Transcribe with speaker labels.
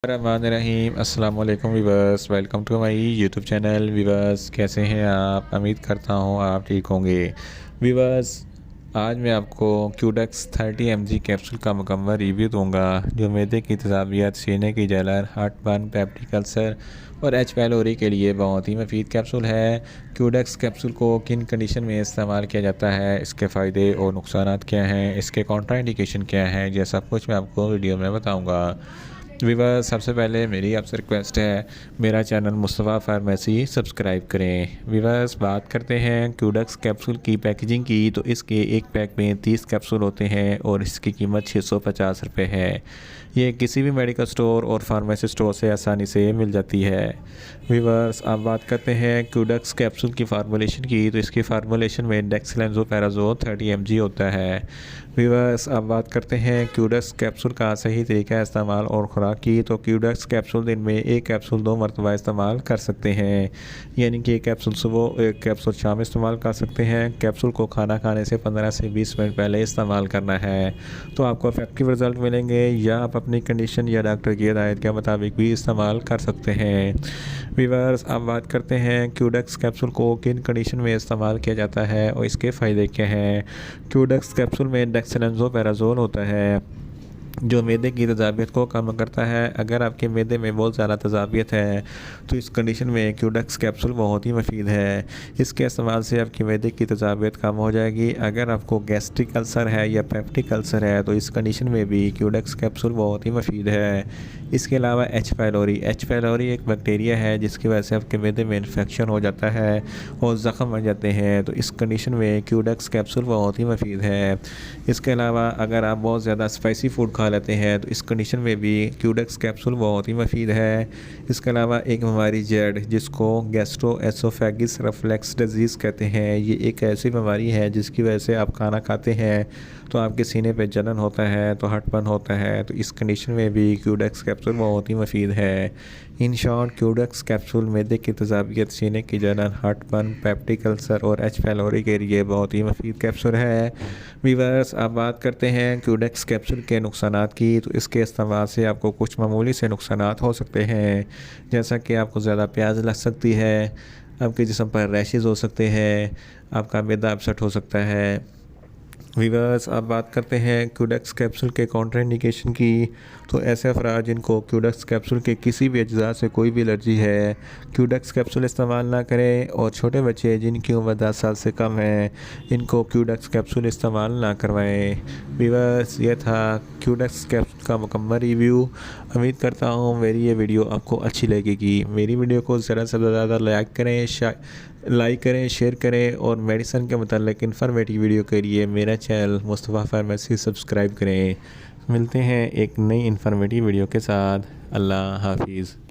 Speaker 1: रहीम अस्सलाम वालेकुम viewers, welcome to my YouTube channel. Viewers, कैसे हैं आप? उम्मीद करता हूँ आप ठीक होंगे। वीवर्स, आज मैं आपको क्यूडेक्स 30 mg कैप्सूल का मुकम्मल रिव्यू दूंगा, जो मैदे की तेज़ाबियत, सीने की जलन, हार्टबर्न, पेप्टिक अल्सर और एच पैलोरी के लिए बहुत ही मुफीद कैप्सूल है। क्यूडेक्स कैप्सूल को किन कंडीशन में इस्तेमाल किया जाता है, इसके फ़ायदे और नुकसान क्या हैं, इसके कॉन्ट्राइंडिकेशन क्या हैं, यह सब कुछ मैं आपको वीडियो में बताऊँगा। वीवर, सबसे पहले मेरी आपसे रिक्वेस्ट है, मेरा चैनल मुस्तफ़ा फार्मेसी सब्सक्राइब करें। वीवर्स, बात करते हैं क्यूडेक्स कैप्सूल की पैकेजिंग की, तो इसके एक पैक में 30 कैप्सूल होते हैं और इसकी कीमत 650 रुपये है। ये किसी भी मेडिकल स्टोर और फार्मेसी स्टोर से आसानी से मिल जाती है। वीवर्स, अब बात करते हैं क्यूडेक्स कैप्सूल की फार्मूलेशन की, तो इसकी फार्मूलेशन में डेक्सलेंज़ोपैराज़ोल 30 mg होता है। वीवर्स, अब बात करते हैं क्यूडेक्स कैप्सूल का सही तरीका इस्तेमाल और खुराक की, तो क्यूडेक्स कैप्सूल दिन में एक कैप्सूल 2 मरतबा इस्तेमाल कर सकते हैं, यानी कि एक कैप्सूल सुबह, एक कैप्सूल शाम इस्तेमाल कर सकते हैं। कैप्सूल को खाना खाने से 15 से 20 मिनट पहले इस्तेमाल करना है, तो आपको इफेक्टिव रिज़ल्ट मिलेंगे, या आप अपनी कंडीशन या डॉक्टर की हिदायत के मुताबिक भी इस्तेमाल कर सकते हैं। वीवर्स, अब बात करते हैं क्यूडेक्स कैप्सूल को किन कंडीशन में इस्तेमाल किया जाता है और इसके फ़ायदे क्या हैं। क्यूडेक्स कैप्सूल में डेक्सलेंज़ोपैराज़ोल होता है, जो मैदे की तेज़ाबियत को कम करता है। अगर आपके मैदे में बहुत ज़्यादा तेज़ाबियत है, तो इस कंडीशन में क्यूडेक्स कैप्सूल बहुत ही मुफीद है। इसके इस्तेमाल से आपकी मैदे की तेज़ाबियत कम हो जाएगी। अगर आपको गैस्ट्रिक अल्सर है या पेप्टिक अल्सर है, तो इस कंडीशन में भी क्यूडेक्स कैप्सूल बहुत ही मुफीद है। इसके अलावा एच पैलोरी एक बैक्टीरिया है जिसकी वजह से आपके मैदे में इन्फेक्शन हो जाता है और ज़ख़म बन जाते हैं, तो इस कंडीशन में क्यूडेक्स कैप्सूल बहुत ही मुफीद है। इसके अलावा अगर आप बहुत ज़्यादा स्पाइसी फूड खा लेते हैं, तो इस कंडीशन में भी क्यूडेक्स कैप्सूल बहुत ही मुफीद है। इसके अलावा एक बीमारी जेड, जिसको गैस्ट्रोएसोफेगस रिफ्लक्स डिजीज़ कहते हैं, ये एक ऐसी बीमारी है जिसकी वजह से आप खाना खाते हैं तो आपके सीने पे जलन होता है, तो हटपन होता है, तो इस कंडीशन में भी क्यूडेक्स कैप्सूल बहुत ही मुफीद है। इन शॉर्ट, क्यूडेक्स कैप्सूल मैदे की तेज़ाबियत, सीने की जलन, हटपन, पेप्टिक अल्सर और एच पैलोरी के लिए बहुत ही मुफीद कैप्सूल है। वीवर्स, अब बात करते हैं क्यूडेक्स कैप्सूल के नुकसानात की, तो इसके इस्तेमाल से आपको कुछ मामूली से नुकसानात हो सकते हैं, जैसा कि आपको ज़्यादा प्यास लग सकती है, आपके जिस्म पर रैशेज़ हो सकते हैं, आपका मैदा अपसेट हो सकता है। वीवर्स, अब बात करते हैं क्यूडेक्स कैप्सूल के कॉन्ट्राइंडिकेशन की, तो ऐसे अफराद जिनको क्यूडेक्स कैप्सूल के किसी भी अज्जा से कोई भी एलर्जी है, क्यूडेक्स कैप्सूल इस्तेमाल ना करें, और छोटे बच्चे जिनकी उम्र 10 साल से कम है, इनको क्यूडेक्स कैप्सूल इस्तेमाल ना करवाएं। वीवर्स, ये था क्यूडेक्स कैप्सूल का मुकम्मल रिव्यू। उम्मीद करता हूँ मेरी ये वीडियो आपको अच्छी लगेगी। मेरी वीडियो को ज़्यादा से ज़्यादा लाइक करें, शेयर करें, और मेडिसिन के मतलब इन्फॉर्मेटिव वीडियो के लिए मेरा चैनल मुस्तफ़ा फार्मेसी सब्सक्राइब करें। मिलते हैं एक नई इन्फॉर्मेटिव वीडियो के साथ। अल्लाह हाफिज़।